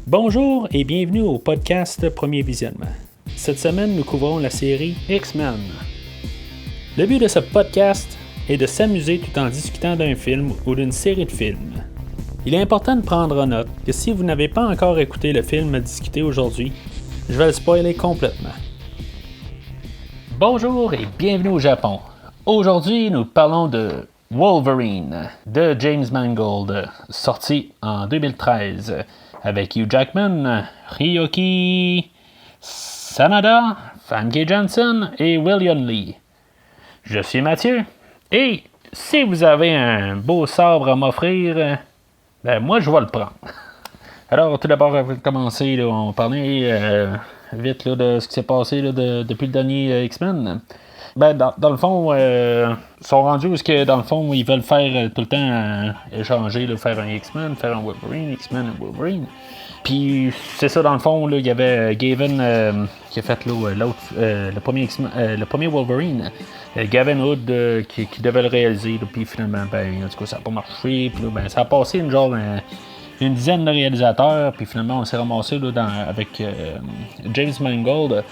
Bonjour et bienvenue au podcast Premier Visionnement. Cette semaine, nous couvrons la série X-Men. Le but de ce podcast est de s'amuser tout en discutant d'un film ou d'une série de films. Il est important de prendre en note que si vous n'avez pas encore écouté le film à discuter aujourd'hui, je vais le spoiler complètement. Bonjour et bienvenue au Japon. Aujourd'hui, nous parlons de Wolverine de James Mangold, sorti en 2013. Avec Hugh Jackman, Ryoki Sanada, Famke Janssen et William Lee. Je suis Mathieu, et si vous avez un beau sabre à m'offrir, moi je vais le prendre. Alors tout d'abord, avant de commencer, là, on va parler vite là, de ce qui s'est passé là, depuis le dernier X-Men. Dans le fond, ils sont rendus où dans le fond, ils veulent faire tout le temps échanger, là, faire un X-Men, faire un Wolverine, X-Men et Wolverine. Puis c'est ça, dans le fond, là, il y avait Gavin qui a fait là, le premier Wolverine. Gavin Hood qui devait le réaliser. Là, puis finalement, en tout cas, ça n'a pas marché. Puis là, ça a passé une dizaine de réalisateurs. Puis finalement, on s'est ramassé là, avec James Mangold.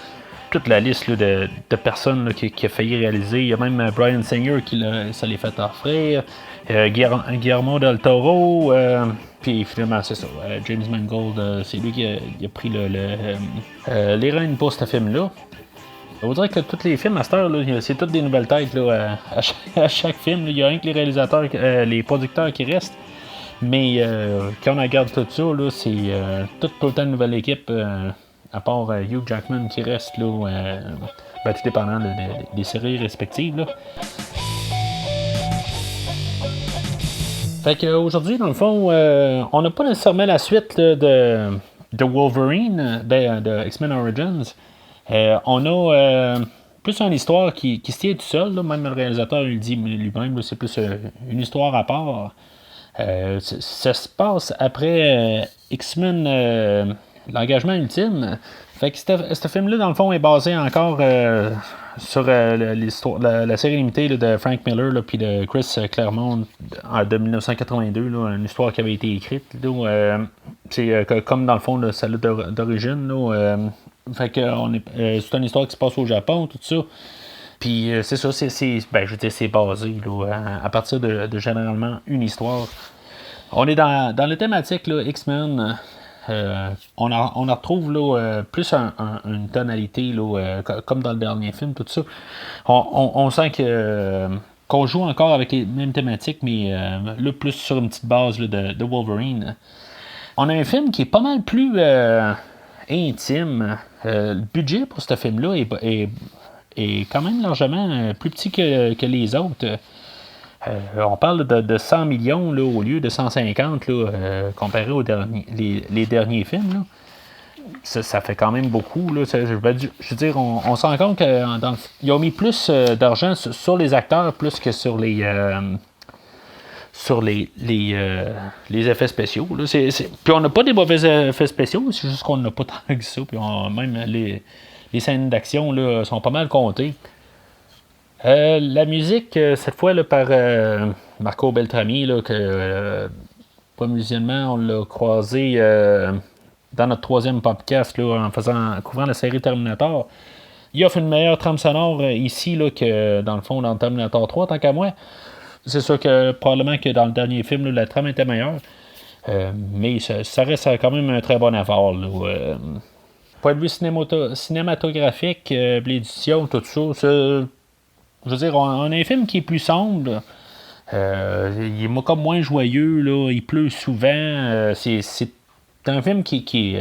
Toute la liste là, de personnes là, qui a failli réaliser. Il y a même Bryan Singer qui ça l'est fait offrir. Guillermo del Toro. Puis finalement, c'est ça. James Mangold, c'est lui qui a pris les rênes pour ce film-là. On va dire que tous les films à cette heure, là, c'est toutes des nouvelles têtes là, à chaque film. Là. Il y a rien que les réalisateurs, les producteurs qui restent. Mais quand on regarde tout ça, là, c'est tout le temps une nouvelle équipe. À part Hugh Jackman qui reste là, tout dépendant des séries respectives. Là. Fait qu'aujourd'hui, dans le fond, on n'a pas nécessairement la suite là, de Wolverine, de X-Men Origins. On a plus une histoire qui se tient tout seul. Là. Même le réalisateur il dit lui-même, là, c'est plus une histoire à part. Ça se passe après X-Men. L'engagement ultime. Fait que ce film-là, dans le fond, est basé encore sur l'histoire, la série limitée là, de Frank Miller puis de Chris Claremont de 1982, là, une histoire qui avait été écrite. Là, c'est comme dans le fond, là, celle d'origine. Là, fait que c'est une histoire qui se passe au Japon, tout ça. Puis c'est ça, je veux dire, c'est basé là, à partir de généralement une histoire. On est dans la thématique là, X-Men. On en retrouve là, plus une tonalité là, comme dans le dernier film, tout ça. On sent qu'on joue encore avec les mêmes thématiques, mais là, plus sur une petite base là, de Wolverine. On a un film qui est pas mal plus intime. Le budget pour ce film-là est quand même largement plus petit que les autres. On parle de 100 millions là, au lieu de 150 là, comparé les derniers films. Là. Ça fait quand même beaucoup. Là. Je veux dire, on se rend compte qu'ils ont mis plus d'argent sur les acteurs plus que sur les effets spéciaux. Là. Puis on n'a pas des mauvais effets spéciaux, c'est juste qu'on n'a pas tant que ça. Puis même les scènes d'action là, sont pas mal comptées. La musique, cette fois, là, par Marco Beltrami, là, que premier visionnement, on l'a croisé dans notre troisième podcast là, couvrant la série Terminator. Il offre une meilleure trame sonore ici là, que dans le fond dans Terminator 3, tant qu'à moi. C'est sûr que probablement que dans le dernier film, là, la trame était meilleure. Mais ça reste quand même un très bon effort. Là, point de vue cinématographique, l'édition, tout ça, je veux dire, on a un film qui est plus sombre. Il est comme moins joyeux. Là, il pleut souvent. C'est un film qui tu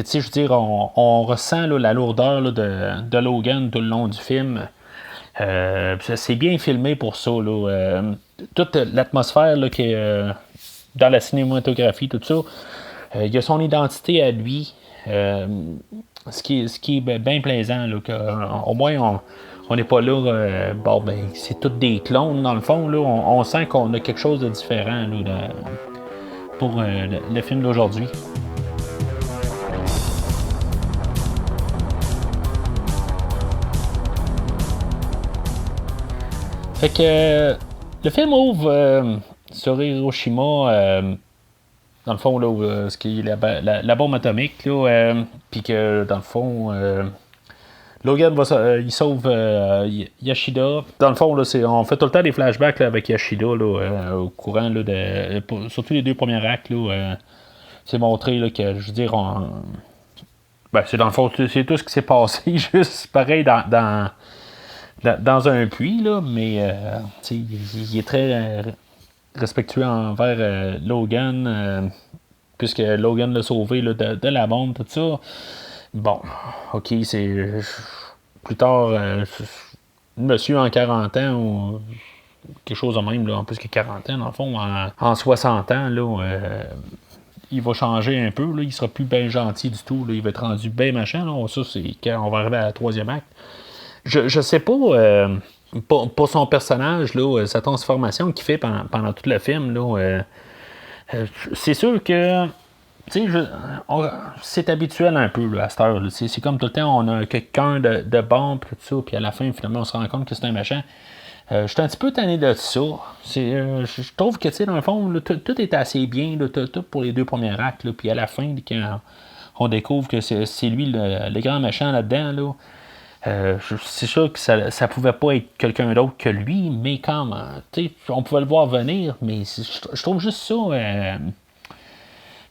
sais, je veux dire, on ressent là, la lourdeur là, de Logan tout le long du film. C'est bien filmé pour ça. Là, toute l'atmosphère là, qui est dans la cinématographie, tout ça. Il a son identité à lui. Ce qui est bien plaisant. Là, au moins, on n'est pas là, c'est tous des clones dans le fond. Là, on sent qu'on a quelque chose de différent là, pour le film d'aujourd'hui. Fait que le film ouvre sur Hiroshima. dans le fond, là, ce qui est la bombe atomique, puis que, dans le fond, Logan il sauve Yashida. Dans le fond, là, on fait tout le temps des flashbacks là, avec Yashida là, au courant, là, surtout les 2 premiers actes. Là, c'est montré là, que, je veux dire, c'est dans le fond, c'est tout ce qui s'est passé, juste pareil dans un puits, là, mais il est très respectueux envers Logan, puisque Logan l'a sauvé là, de la bombe, tout ça. Bon, ok, c'est plus tard, monsieur en 40 ans ou quelque chose de même, là, en plus que 40 ans, dans le fond, en 60 ans, là, il va changer un peu, là, il sera plus bien gentil du tout, là, il va être rendu bien machin, là, ça c'est quand on va arriver à la 3e acte. Je sais pas, pour son personnage, là, sa transformation qu'il fait pendant tout le film, là, c'est sûr que c'est habituel un peu là, à cette heure. C'est comme tout le temps, on a quelqu'un de bon, tout ça, puis à la fin, finalement, on se rend compte que c'est un machin. Je suis un petit peu tanné de ça. Je trouve que, dans le fond, là, tout est assez bien, là, tout pour les 2 premiers actes, là, puis à la fin, quand on découvre que c'est lui le grand méchant là-dedans, là, c'est sûr que ça pouvait pas être quelqu'un d'autre que lui, mais quand même, on pouvait le voir venir, mais je trouve juste ça... je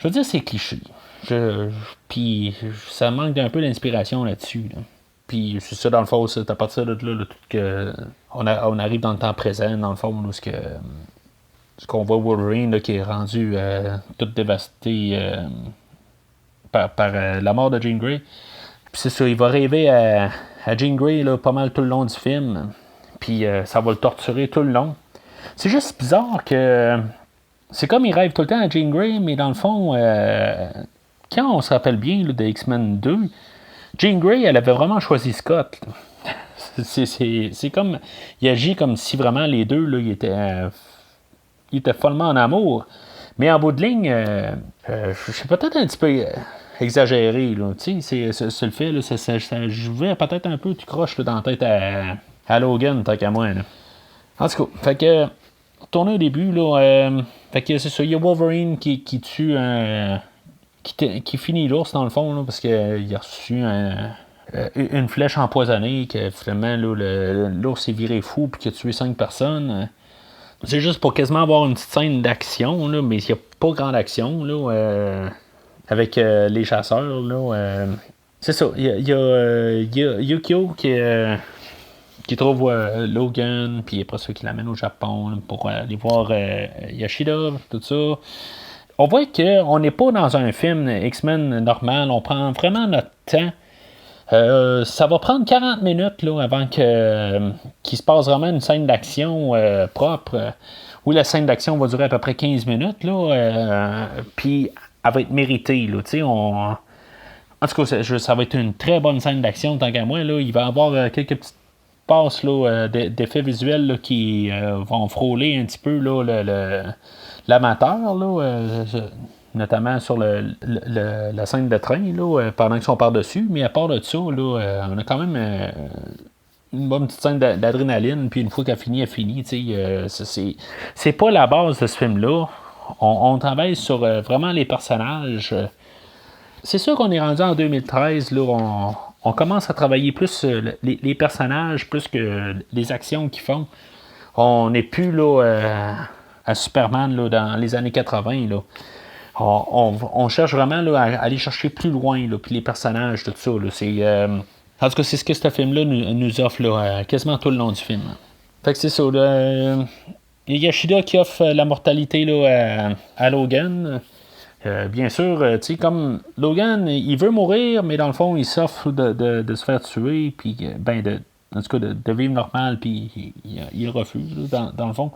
veux dire, c'est cliché. Puis ça manque d'un peu d'inspiration là-dessus. Là. Puis c'est ça, dans le fond, c'est à partir de là, tout que on arrive dans le temps présent, dans le fond, où ce qu'on voit Wolverine là, qui est rendu tout dévasté par la mort de Jean Grey. Puis c'est ça, il va rêver à Jean Grey là, pas mal tout le long du film. Puis ça va le torturer tout le long. C'est juste bizarre que... C'est comme il rêve tout le temps à Jean Grey, mais dans le fond, quand on se rappelle bien là, de X-Men 2, Jean Grey, elle avait vraiment choisi Scott. C'est comme... Il agit comme si vraiment les deux, là, ils étaient follement en amour. Mais en bout de ligne, je suis peut-être un petit peu exagéré. Là, c'est le fait, là, ça jouait peut-être un peu, tu croches là, dans la tête à Logan, tant qu'à moi. Là. En tout cas, fait que... Tourner au début, là, fait que c'est ça, il y a Wolverine qui tue qui finit l'ours dans le fond, là, parce qu'il a reçu une flèche empoisonnée, que finalement là, l'ours est viré fou puis qu'il a tué 5 personnes. C'est juste pour quasiment avoir une petite scène d'action, là, mais il n'y a pas grande action là, avec les chasseurs. Là, c'est ça, il y a Yukio qui trouve Logan, puis après ça, qui l'amène au Japon là, pour aller voir Yashida, tout ça. On voit qu'on n'est pas dans un film X-Men normal, on prend vraiment notre temps. Ça va prendre 40 minutes là, avant qu'il se passe vraiment une scène d'action propre. Oui, la scène d'action va durer à peu près 15 minutes, là, puis elle va être méritée. Là, en tout cas, ça va être une très bonne scène d'action, tant qu'à moi. Là, il va y avoir quelques petites passes là, d'effets visuels là, qui vont frôler un petit peu là, l'amateur, là, notamment sur la scène de train là, pendant qu'ils sont par-dessus. Mais à part de ça, là, on a quand même une bonne petite scène d'adrénaline. Puis une fois qu'elle finit, elle finit. C'est pas la base de ce film-là. On travaille sur vraiment les personnages. C'est sûr qu'on est rendu en 2013. Là, on commence à travailler plus les personnages, plus que les actions qu'ils font. On n'est plus là, à Superman là, dans les années 80. Là. On cherche vraiment là, à aller chercher plus loin, là, puis les personnages, tout ça. Là, en tout cas, c'est ce que ce film-là nous offre là, quasiment tout le long du film. Fait que c'est ça. Là, il y a Yashida qui offre la mortalité là, à Logan. Bien sûr, tu sais, comme Logan, il veut mourir, mais dans le fond, il s'offre de se faire tuer, puis en tout cas, de vivre normal, puis il refuse, là, dans le fond.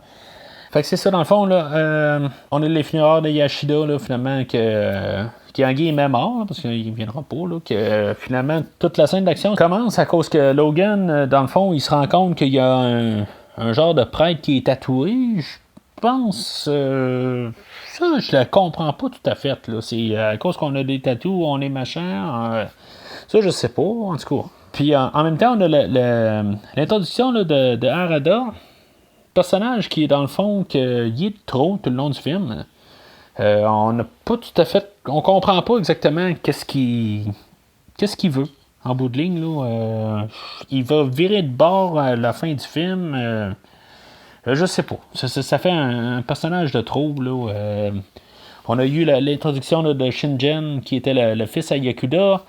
Fait que c'est ça, dans le fond, là, on a les funérailles de Yashida, là, finalement, qui est en guillemets mort, là, parce qu'il ne viendra pas, là, que finalement, toute la scène d'action commence à cause que Logan, dans le fond, il se rend compte qu'il y a un genre de prêtre qui est tatoué. Je pense... ça, je le comprends pas tout à fait. Là. C'est à cause qu'on a des tatous, on est machin. Ça, je sais pas, en tout cas. Puis en même temps, on a l'introduction là, de Harada, personnage qui est dans le fond qu'il est trop tout le long du film. On n'a pas tout à fait. On comprend pas exactement qu'est-ce qu'il veut. En bout de ligne, là, il va virer de bord à la fin du film. Je sais pas. Ça fait un personnage de trop. Là, on a eu l'introduction là, de Shingen, qui était le fils à Yakuda.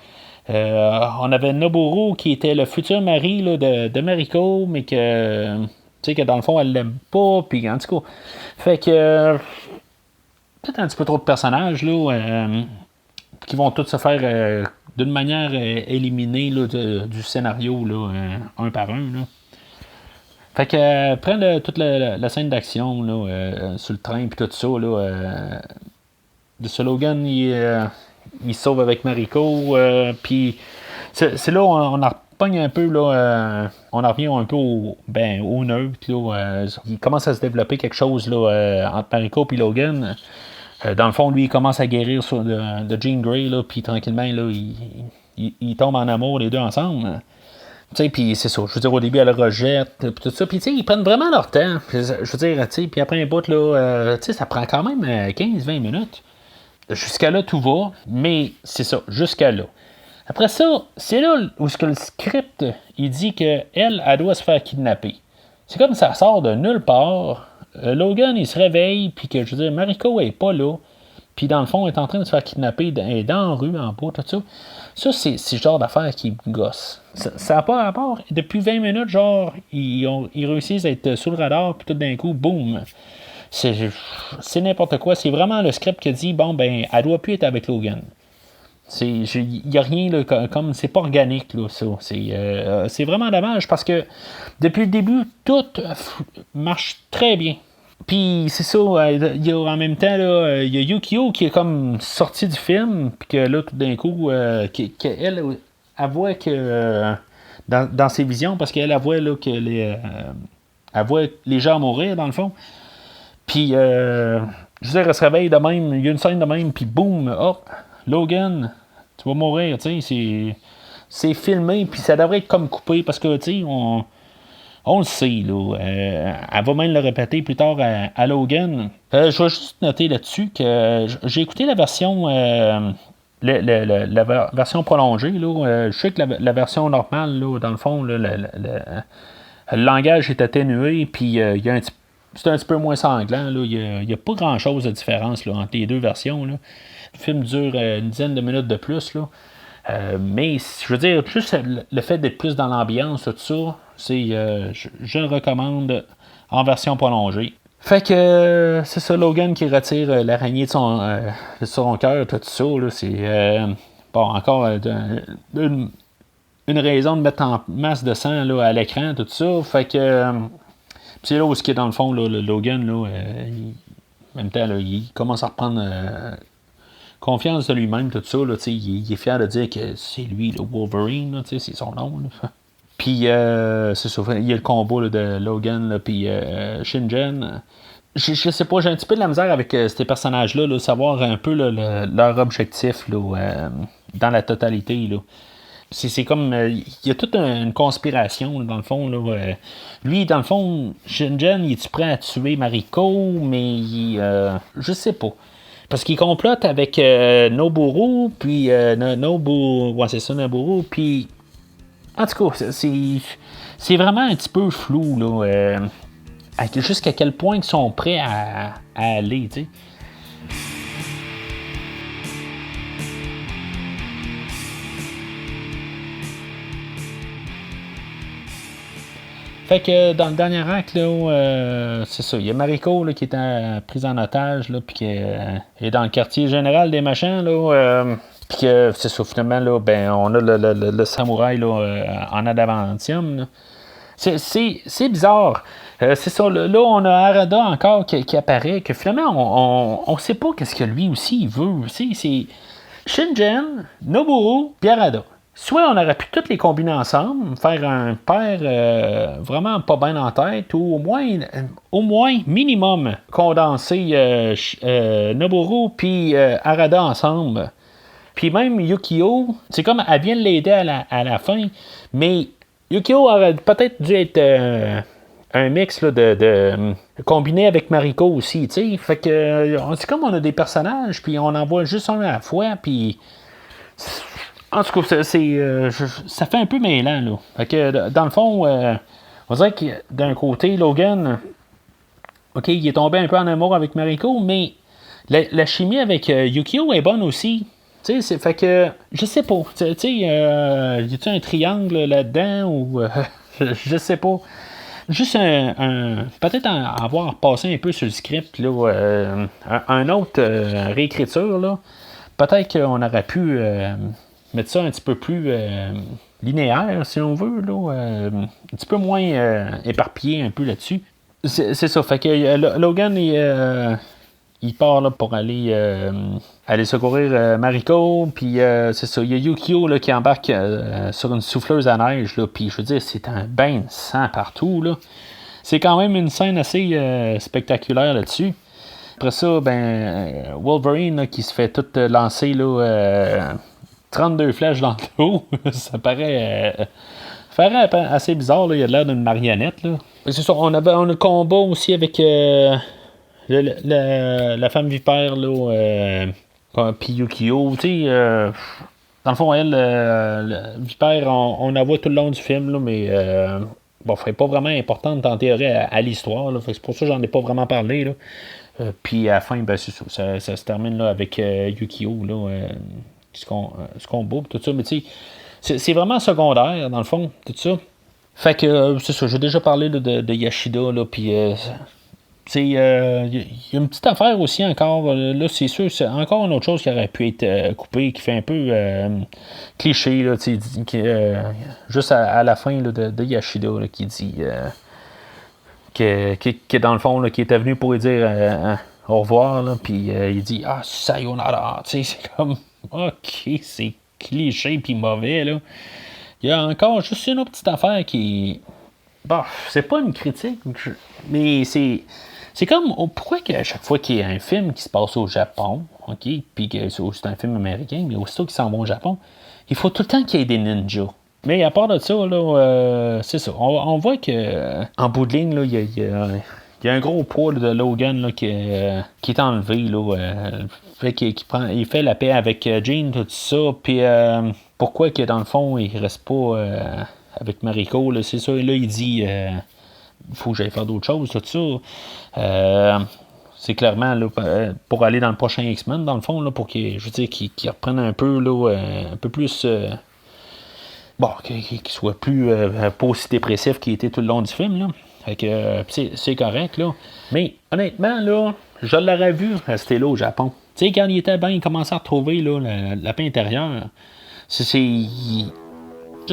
On avait Noboru, qui était le futur mari là, de Mariko, mais que, tu sais, que dans le fond, elle l'aime pas. Puis, en tout cas, fait que peut-être un petit peu trop de personnages là, qui vont tous se faire d'une manière éliminée là, du scénario là, un par un. Là. Fait que prendre toute la scène d'action là, sur le train puis tout ça, là, de Logan, il se sauve avec Mariko, puis c'est là où on en repogne un peu, là, on en revient un peu au neutre, là, il commence à se développer quelque chose là, entre Mariko et Logan. Dans le fond, lui, il commence à guérir de Jean Grey, puis tranquillement, là, il tombe en amour les deux ensemble. Tu sais, puis c'est ça. Je veux dire, au début, elle le rejette, puis tout ça. Puis, tu sais, ils prennent vraiment leur temps. Je veux dire, tu sais, puis après un bout, là, tu sais, ça prend quand même 15-20 minutes. Jusqu'à là, tout va, mais c'est ça, jusqu'à là. Après ça, c'est là où ce que le script, il dit qu'elle doit se faire kidnapper. C'est comme ça sort de nulle part. Logan, il se réveille, puis que, je veux dire, Mariko est pas là. Puis dans le fond, elle est en train de se faire kidnapper, elle est dans la rue, en bas, tout ça. Ça, c'est le genre d'affaire qui me gosse. Ça n'a pas rapport. Depuis 20 minutes, genre, ils réussissent à être sur le radar, puis tout d'un coup, boum. C'est n'importe quoi. C'est vraiment le script qui dit, bon, ben, elle doit plus être avec Logan. Il n'y a rien, là, comme c'est pas organique, là, ça. C'est vraiment dommage parce que depuis le début, tout marche très bien. Puis c'est ça, il y a, en même temps, là, il y a Yukio qui est comme sorti du film, puis que là, tout d'un coup, qu'elle voit que dans ses visions, parce qu'elle voit là, que elle voit les gens mourir, dans le fond. Puis, je veux dire, elle se réveille de même, il y a une scène de même, puis boum, hop, Logan, tu vas mourir, tu sais, c'est filmé, puis ça devrait être comme coupé, parce que, tu sais, on le sait, là. Elle va même le répéter plus tard à Logan. Je vais juste noter là-dessus que j'ai écouté la version la version prolongée. Là. Je sais que la version normale, là, dans le fond, là, le langage est atténué, puis il y a c'est un petit peu moins sanglant. Là. Il n'y a pas grand-chose de différence là, entre les deux versions. Là. Le film dure une dizaine de minutes de plus. Là. Mais je veux dire, juste le fait d'être plus dans l'ambiance, tout ça, je le recommande en version prolongée. Fait que c'est ça, Logan qui retire l'araignée de son cœur, tout ça. Là, c'est bon, encore une raison de mettre en masse de sang là, à l'écran, tout ça. Fait que c'est là où ce qui est dans le fond, là, le Logan, là, en même temps, là, il commence à reprendre confiance de lui-même, tout ça. Là, il est fier de dire que c'est lui, le Wolverine, là, c'est son nom. Là. Puis, c'est ça, il y a le combat là, de Logan, puis Shingen. Je sais pas, j'ai un petit peu de la misère avec ces personnages-là, là, savoir un peu là, leur objectif là, dans la totalité. Là. C'est comme. Il y a toute une conspiration, là, dans le fond. Là, lui, dans le fond, Shingen, il est-tu prêt à tuer Mariko, mais je sais pas. Parce qu'il complote avec Noboru, puis Noboru. Ouais, c'est ça, Noboru, puis. En tout cas, c'est vraiment un petit peu flou, là. Jusqu'à quel point ils sont prêts à aller, tu sais. Fait que dans le dernier acte, là, c'est ça, il y a Mariko là, qui est prise en otage, là, puis qui est dans le quartier général des machins, là, puis que c'est ça, finalement, là, ben, on a le samouraï là, en adamantium. Là. C'est bizarre. C'est ça, là, on a Harada encore qui apparaît, que finalement, on sait pas qu'est-ce que lui aussi il veut. C'est Shingen, Noboru, puis Harada. Soit on aurait pu toutes les combiner ensemble, faire un père vraiment pas bien en tête, ou au moins minimum, condenser Noboru puis Harada ensemble. Puis même Yukio, c'est comme elle vient de l'aider à la fin, mais Yukio aurait peut-être dû être un mix là, de combiné avec Mariko aussi, tu sais. Fait que c'est comme on a des personnages, puis on en voit juste un à la fois, puis en tout cas, ça fait un peu mêlant, là. Fait que dans le fond, on dirait que d'un côté, Logan, OK, il est tombé un peu en amour avec Mariko, mais la chimie avec Yukio est bonne aussi. Tu sais, fait que, je sais pas. Tu sais, y a-tu un triangle là-dedans ou. Je sais pas. Juste peut-être avoir passé un peu sur le script, là, un autre réécriture, là. Peut-être qu'on aurait pu mettre ça un petit peu plus linéaire, si on veut, là, un petit peu moins éparpillé un peu là-dessus. C'est ça, fait que Logan il part là, pour aller secourir Mariko, puis c'est ça, il y a Yukio là, qui embarque sur une souffleuse à neige, là, puis je veux dire, c'est un bain de sang partout, là. C'est quand même une scène assez spectaculaire là-dessus. Après ça, Wolverine là, qui se fait tout lancer là, 32 flèches dans le dos, ça paraît assez bizarre, là. Il a l'air d'une marionnette. Là. C'est ça, on a le combat aussi avec la femme vipère, là, puis Yukio, tu sais, dans le fond, elle, vipère, on la voit tout le long du film, là, mais bon, elle n'est pas vraiment importante en théorie à l'histoire, là, fait que c'est pour ça que j'en ai pas vraiment parlé, là. Puis à la fin, c'est ça se termine là, avec Yukio, là, ce combat, tout ça, mais tu sais, c'est vraiment secondaire, dans le fond, tout ça. Fait que, c'est ça, j'ai déjà parlé là, de Yashida, là, puis il y a une petite affaire aussi encore, là, c'est sûr, c'est encore une autre chose qui aurait pu être coupée, qui fait un peu cliché, là, juste à la fin là, de Yashida, là, qui dit que dans le fond, là, qui était venu pour lui dire au revoir, là, puis il dit « Ah, sayonara », tu sais, c'est comme « Ok, c'est cliché puis mauvais, là ». Il y a encore juste une autre petite affaire qui... Bon, c'est pas une critique, mais c'est comme, pourquoi qu'à chaque fois qu'il y a un film qui se passe au Japon, OK, puis que c'est un film américain, mais aussitôt qu'il s'en va au Japon, il faut tout le temps qu'il y ait des ninjas. Mais à part de ça, là, c'est ça. On voit que en bout de ligne, là, il y a un gros poids là, de Logan là, qui est enlevé. Là, fait il fait la paix avec Jean, tout ça. Puis pourquoi que dans le fond, il reste pas avec Mariko, là, c'est ça. Là, il dit il faut que j'aille faire d'autres choses, tout ça. C'est clairement là, pour aller dans le prochain X-Men, dans le fond, là, pour qu'il reprenne un peu, là, un peu plus. Bon, qu'il soit plus pas aussi dépressif qu'il était tout le long du film, là. Fait que c'est correct, là. Mais honnêtement, là, je l'aurais vu rester là au Japon. Tu sais, quand il était bien, il commençait à retrouver là, la paix intérieure. Je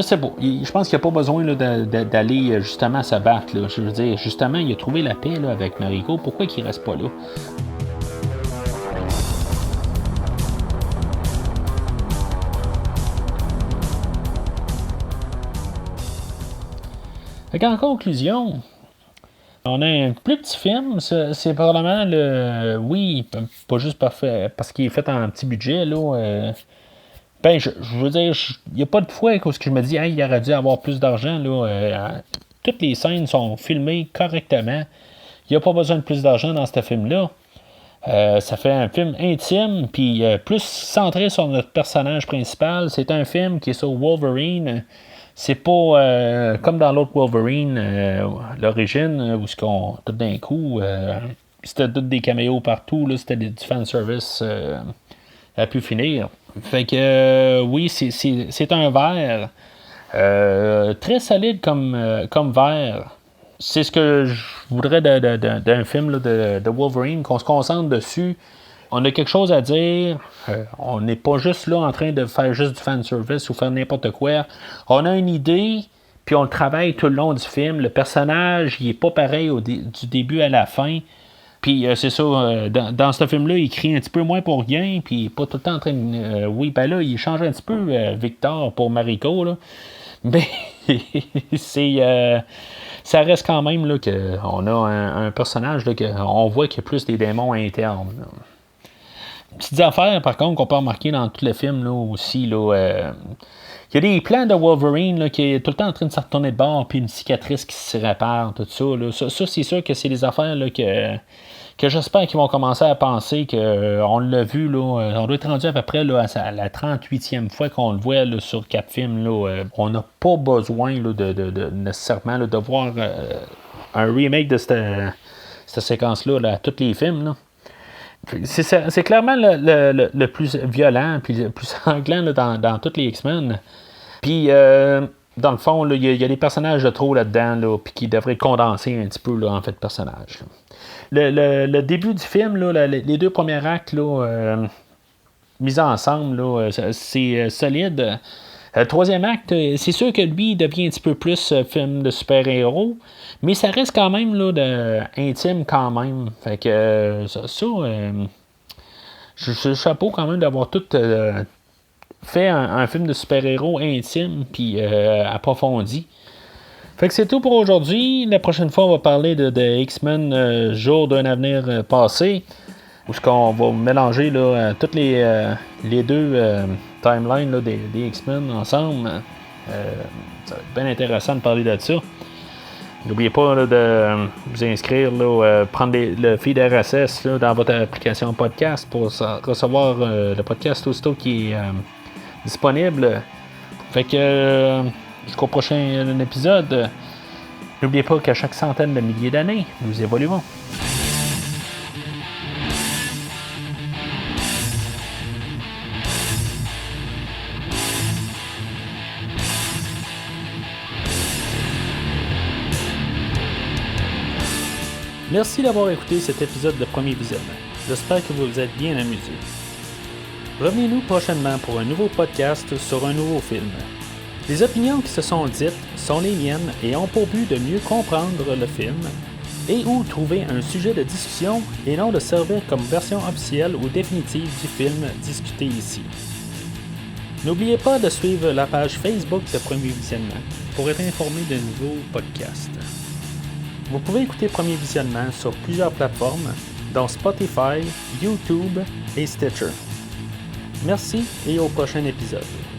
sais pas. Je pense qu'il n'y a pas besoin là, d'aller justement se battre. Là. Je veux dire, justement, il a trouvé la paix là, avec Mariko. Pourquoi qu'il reste pas là? En conclusion, on a un plus petit film. C'est probablement le. Oui, pas juste parfait, parce qu'il est fait en petit budget. Là, je veux dire, il n'y a pas de fois où je me dis, hey, il aurait dû avoir plus d'argent. Là, toutes les scènes sont filmées correctement. Il n'y a pas besoin de plus d'argent dans ce film-là. Ça fait un film intime, puis plus centré sur notre personnage principal. C'est un film qui est sur Wolverine. C'est pas comme dans l'autre Wolverine, l'origine, où tout d'un coup, c'était tout des caméos partout, là, c'était du fanservice à pu finir. Fait que oui, c'est un verre très solide comme verre. C'est ce que je voudrais d'un film là, de Wolverine, qu'on se concentre dessus. On a quelque chose à dire. On n'est pas juste là en train de faire juste du fanservice ou faire n'importe quoi. On a une idée, puis on le travaille tout le long du film. Le personnage, il est pas pareil du début à la fin. Puis c'est ça, dans ce film-là, il crie un petit peu moins pour rien, puis il n'est pas tout le temps en train de... oui, ben là, il change un petit peu Victor pour Mariko, là. Mais ça reste quand même là, qu'on a un personnage là, qu'on voit qu'il y a plus des démons internes. Là. Petites affaires, par contre, qu'on peut remarquer dans tous les films là, aussi. Là, il y a des plans de Wolverine là, qui est tout le temps en train de se retourner de bord, puis une cicatrice qui se répare, tout ça. Là. Ça, c'est sûr que c'est des affaires là, que j'espère qu'ils vont commencer à penser qu'on l'a vu. Là, on doit être rendu à peu près là, à la 38e fois qu'on le voit là, sur Capfilm. Là, on n'a pas besoin là, de nécessairement là, de voir un remake de cette séquence-là là, à tous les films. Là. C'est clairement le plus violent puis le plus sanglant là, dans tous les X-Men. Puis, dans le fond, il y a des personnages de trop là-dedans là, puis qui devraient condenser un petit peu là, en fait, de personnages. Le début du film, là, les deux premiers actes là, mis ensemble, là, c'est solide. Troisième acte, c'est sûr que lui, il devient un petit peu plus film de super-héros, mais ça reste quand même là, intime quand même. Fait que je chapeau quand même d'avoir tout fait un film de super-héros intime puis approfondi. Fait que c'est tout pour aujourd'hui. La prochaine fois, on va parler de X-Men Jour d'un avenir passé. Où est-ce qu'on va mélanger là, toutes les deux timelines là, des X-Men ensemble. Ça va être bien intéressant de parler de ça. N'oubliez pas là, de vous inscrire, là, prendre le feed RSS là, dans votre application podcast pour recevoir le podcast aussitôt qui est disponible. Fait que jusqu'au prochain épisode, n'oubliez pas qu'à chaque centaine de milliers d'années, nous évoluons. Merci d'avoir écouté cet épisode de Premier Visionnement. J'espère que vous vous êtes bien amusés. Revenez-nous prochainement pour un nouveau podcast sur un nouveau film. Les opinions qui se sont dites sont les miennes et ont pour but de mieux comprendre le film et ou trouver un sujet de discussion et non de servir comme version officielle ou définitive du film discuté ici. N'oubliez pas de suivre la page Facebook de Premier Visionnement pour être informé de nouveaux podcasts. Vous pouvez écouter Premier Visionnement sur plusieurs plateformes, dont Spotify, YouTube et Stitcher. Merci et au prochain épisode.